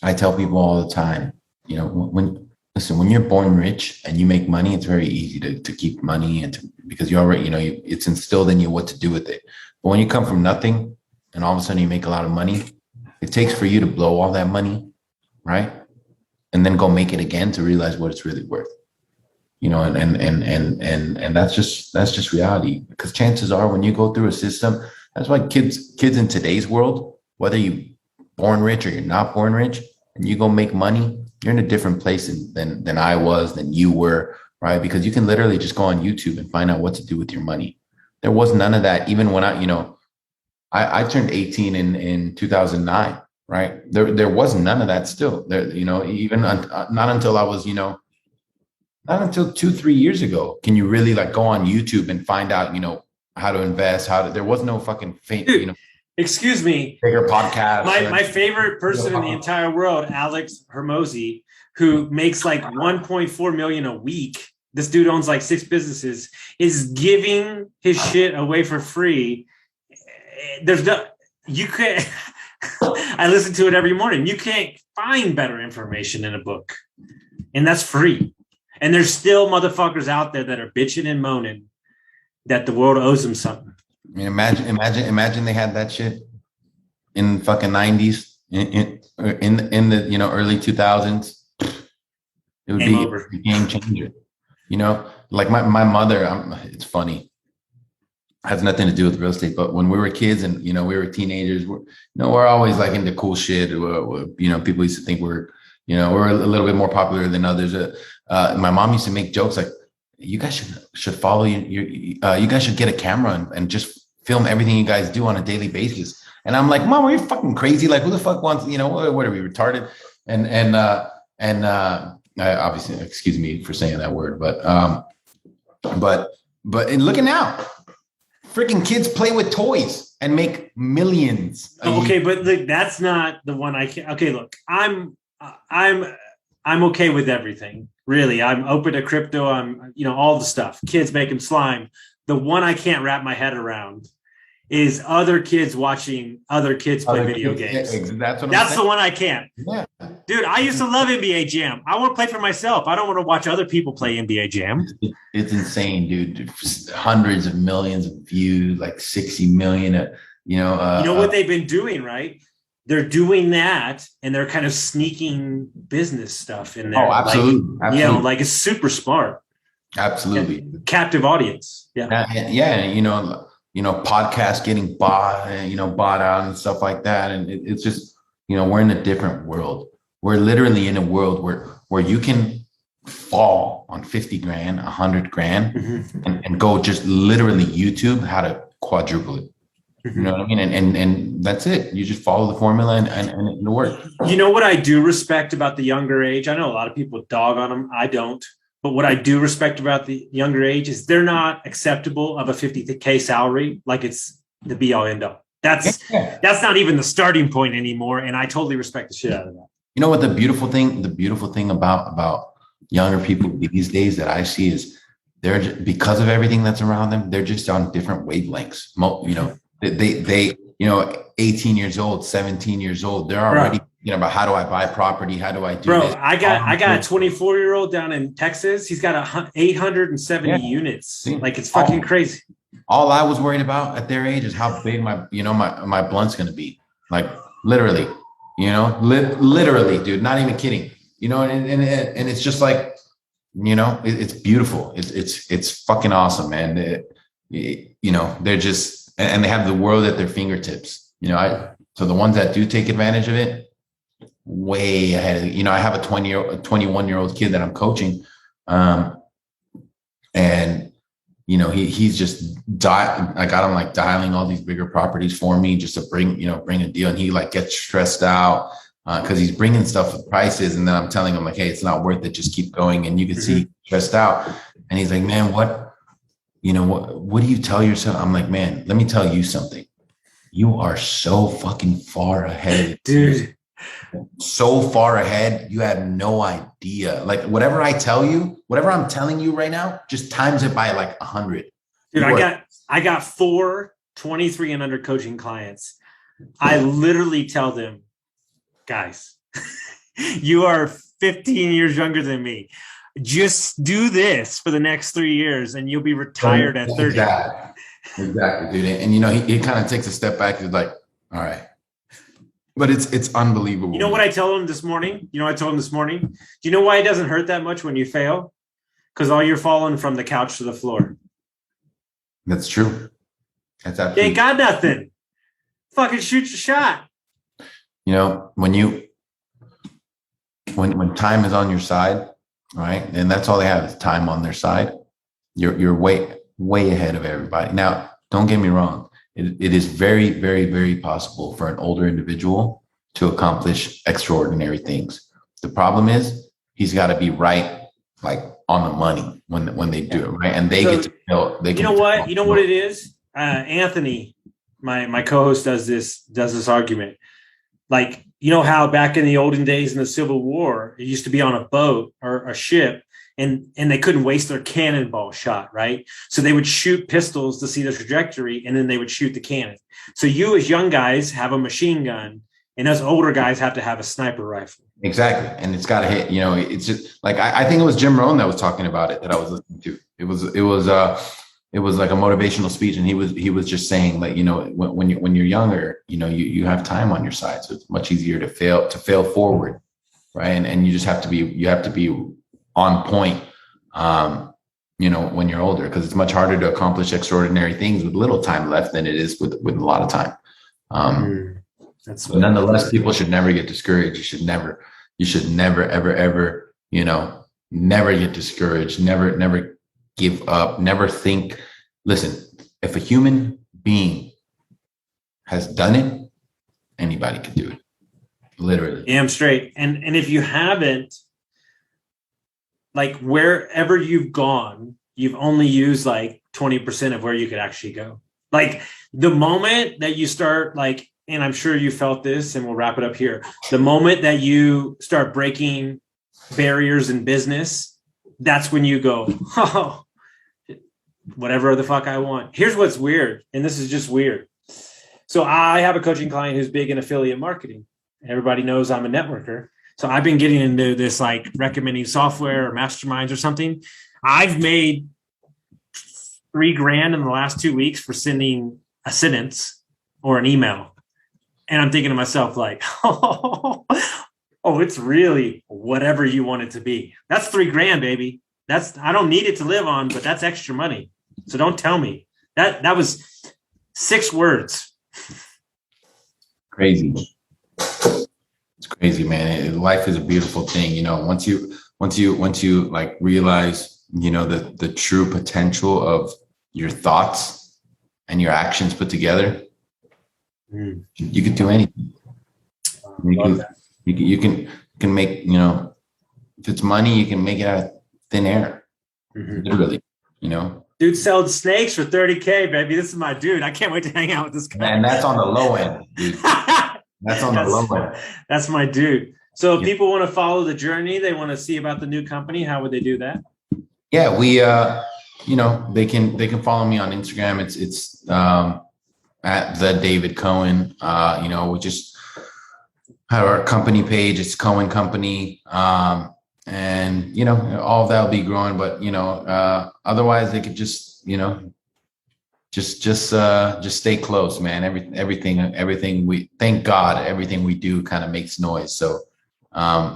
S3: I tell people all the time, when you're born rich and you make money, it's very easy to keep money because you already, it's instilled in you what to do with it. But when you come from nothing and all of a sudden you make a lot of money, it takes for you to blow all that money, right? And then go make it again to realize what it's really worth. And that's just reality. Because chances are when you go through a system, that's why kids in today's world, whether you're born rich or you're not born rich, and you go make money, you're in a different place than I was, than you were, right? Because you can literally just go on YouTube and find out what to do with your money. There was none of that. Even when I turned 18 in 2009, right? There was none of that still. Not until I was, not until 2-3 years ago, can you really go on YouTube and find out, how to invest, there was no fucking
S2: excuse me,
S3: bigger podcast.
S2: My favorite person in the entire world, Alex Hermosi, who makes 1.4 million a week. This dude owns 6 businesses, is giving his shit away for free. You can't, I listen to it every morning. You can't find better information in a book, and that's free. And there's still motherfuckers out there that are bitching and moaning that the world owes them something.
S3: I mean, imagine they had that shit in fucking 90s, in the early 2000s. It would be a game changer. My mother, it's funny, it has nothing to do with real estate, but when we were kids and we were teenagers, we're always into cool shit. People used to think we're a little bit more popular than others. My mom used to make jokes you guys should follow you guys should get a camera and just film everything you guys do on a daily basis. And I'm like, Mom, are you fucking crazy? Like, who the fuck wants, what are we, retarded? And obviously, excuse me for saying that word, but looking out, freaking kids play with toys and make millions.
S2: Okay, but look, that's not the one I can. Okay, look, I'm okay with everything. Really, I'm open to crypto. I'm, all the stuff. Kids making slime. The one I can't wrap my head around is other kids watching other kids play video games. That's the one I can't.
S3: Yeah.
S2: Dude, I used to love NBA Jam. I want to play for myself. I don't want to watch other people play NBA Jam.
S3: It's insane, dude. Hundreds of millions of views, like 60 million.
S2: What they've been doing, right? They're doing that, and they're kind of sneaking business stuff in there.
S3: Oh, absolutely.
S2: Like it's super smart.
S3: Absolutely.
S2: Captive audience. Yeah.
S3: Podcasts getting bought out and stuff like that. And it's just, we're in a different world. We're literally in a world where you can fall on 50 grand, 100 grand and go just literally YouTube how to quadruple it. You know what I mean? And that's it. You just follow the formula and it'll work.
S2: You know what I do respect about the younger age? I know a lot of people dog on them. I don't. But what I do respect about the younger age is they're not acceptable of a $50K salary like it's the be all end all. That's not even the starting point anymore. And I totally respect the shit out of that.
S3: You know what the beautiful thing about younger people these days that I see is they're just, because of everything that's around them, they're just on different wavelengths. They 18 years old, 17 years old, they're already about how do I buy property? How do I do this?
S2: I got a 24-year-old down in Texas. He's got 870 units. Like it's fucking crazy.
S3: All I was worried about at their age is how big my blunt's going to be. Like literally, literally, dude, not even kidding, and it's just like, it's beautiful. It's fucking awesome, man. They're just, and they have the world at their fingertips, so the ones that do take advantage of it, way ahead of, I have a 21-year-old kid that I'm coaching. And he's just I got him like dialing all these bigger properties for me just to bring a deal. And he like gets stressed out because he's bringing stuff with prices. And then I'm telling him like, hey, it's not worth it. Just keep going. And you can see he's stressed out. And he's like, man, what do you tell yourself? I'm like, man, let me tell you something. You are so fucking far ahead,
S2: dude.
S3: So far ahead, you have no idea. Like whatever I'm telling you right now, just times it by like 100.
S2: Dude, I got 4 23 and under coaching clients. I literally tell them, guys, you are 15 years younger than me. Just do this for the next 3 years and you'll be retired at 30.
S3: Exactly, dude. And he kind of takes a step back. He's like, all right. But it's unbelievable.
S2: You know what I told him this morning? Do you know why it doesn't hurt that much when you fail? Because all you're falling from the couch to the floor.
S3: That's true. That's absolutely.
S2: You ain't got nothing. Fucking shoot your shot.
S3: When time is on your side, right? And that's all they have is time on their side. You're way ahead of everybody. Now, don't get me wrong. It is very, very, very possible for an older individual to accomplish extraordinary things. The problem is he's got to be right, like on the money when they do it, right? And they get to feel. You know
S2: what it is? Anthony, my co-host does this argument. Like, how back in the olden days in the Civil War, it used to be on a boat or a ship. And they couldn't waste their cannonball shot, right? So they would shoot pistols to see the trajectory, and then they would shoot the cannon. So you as young guys have a machine gun, and us older guys have to have a sniper rifle.
S3: Exactly. And it's got to hit, it's just like, I think it was Jim Rohn that was talking about it that I was listening to. It was like a motivational speech. And he was just saying like, when you're younger, you have time on your side. So it's much easier to fail forward. Right. And you just have to be on point, when you're older, because it's much harder to accomplish extraordinary things with little time left than it is with a lot of time. But nonetheless, people should never get discouraged. You should never, ever, never get discouraged. Never give up, never think. Listen, if a human being has done it, anybody can do it. Literally.
S2: Damn straight. And if you haven't, like wherever you've gone, you've only used like 20% of where you could actually go. Like the moment that you start like, and I'm sure you felt this, and we'll wrap it up here. The moment that you start breaking barriers in business, that's when you go, oh, whatever the fuck I want. Here's what's weird. And this is just weird. So I have a coaching client who's big in affiliate marketing. Everybody knows I'm a networker. So I've been getting into this, like recommending software or masterminds or something. I've made $3,000 in the last 2 weeks for sending a sentence or an email. And I'm thinking to myself, like, oh, it's really whatever you want it to be. That's $3,000, baby. I don't need it to live on, but that's extra money. So don't tell me that was 6 words.
S3: Crazy. It's crazy, man. Life is a beautiful thing. You know, once you like realize, you know, the true potential of your thoughts and your actions put together, you can do anything. You can make, you know, if it's money, you can make it out of thin air. Literally, you know.
S2: Dude sold snakes for $30,000, baby. This is my dude. I can't wait to hang out with this guy.
S3: And that's on the low end, dude. That's on the low end.
S2: That's my dude. So if people want to follow the journey, they want to see about the new company, how would they do that?
S3: Yeah, we you know, they can follow me on Instagram. It's at the David Cohen. You know, we just have our company page. It's Cohen Company. And you know, all of that will be growing, but you know, otherwise they could just, you know, just stay close, man. Everything we, thank God, everything we do kind of makes noise. So,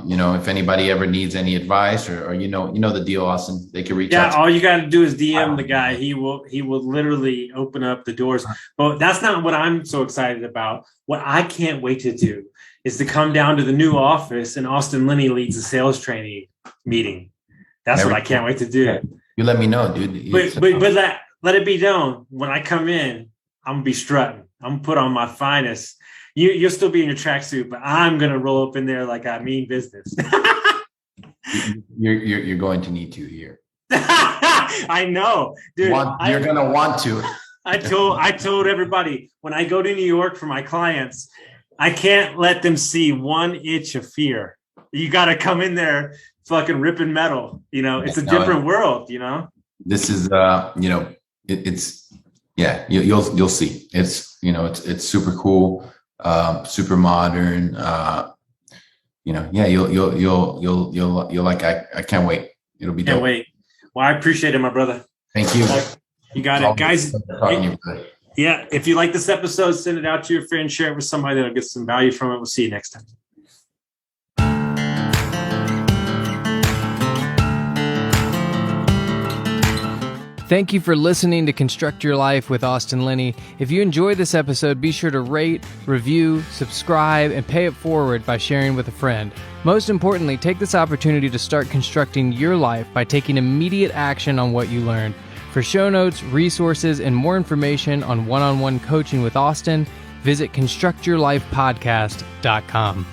S3: you know, if anybody ever needs any advice or you know the deal, Austin, they can reach out.
S2: Yeah, all you got to do is DM the guy. He will literally open up the doors. But that's not what I'm so excited about. What I can't wait to do is to come down to the new office and Austin Linney leads a sales training meeting. That's what I can't wait to do.
S3: You let me know, dude.
S2: But let it be known, when I come in, I'm gonna be strutting. I'm gonna put on my finest. You'll still be in your tracksuit, but I'm gonna roll up in there like I mean business.
S3: You're going to need to here.
S2: I know, dude.
S3: You're gonna want to.
S2: I told everybody when I go to New York for my clients, I can't let them see 1 inch of fear. You got to come in there fucking ripping metal. You know, it's a different world, you know? This is,
S3: you know, it's yeah, you'll see. It's, you know, it's super cool, super modern. You know, yeah, you'll like, I can't wait. It'll be dope.
S2: Can't wait. Well, I appreciate it, my brother.
S3: Thank you.
S2: You got it, guys. Yeah, if you like this episode, send it out to your friend, share it with somebody that'll get some value from it. We'll see you next time.
S1: Thank you for listening to Construct Your Life with Austin Linney. If you enjoyed this episode, be sure to rate, review, subscribe, and pay it forward by sharing with a friend. Most importantly, take this opportunity to start constructing your life by taking immediate action on what you learned. For show notes, resources, and more information on one-on-one coaching with Austin, visit constructyourlifepodcast.com.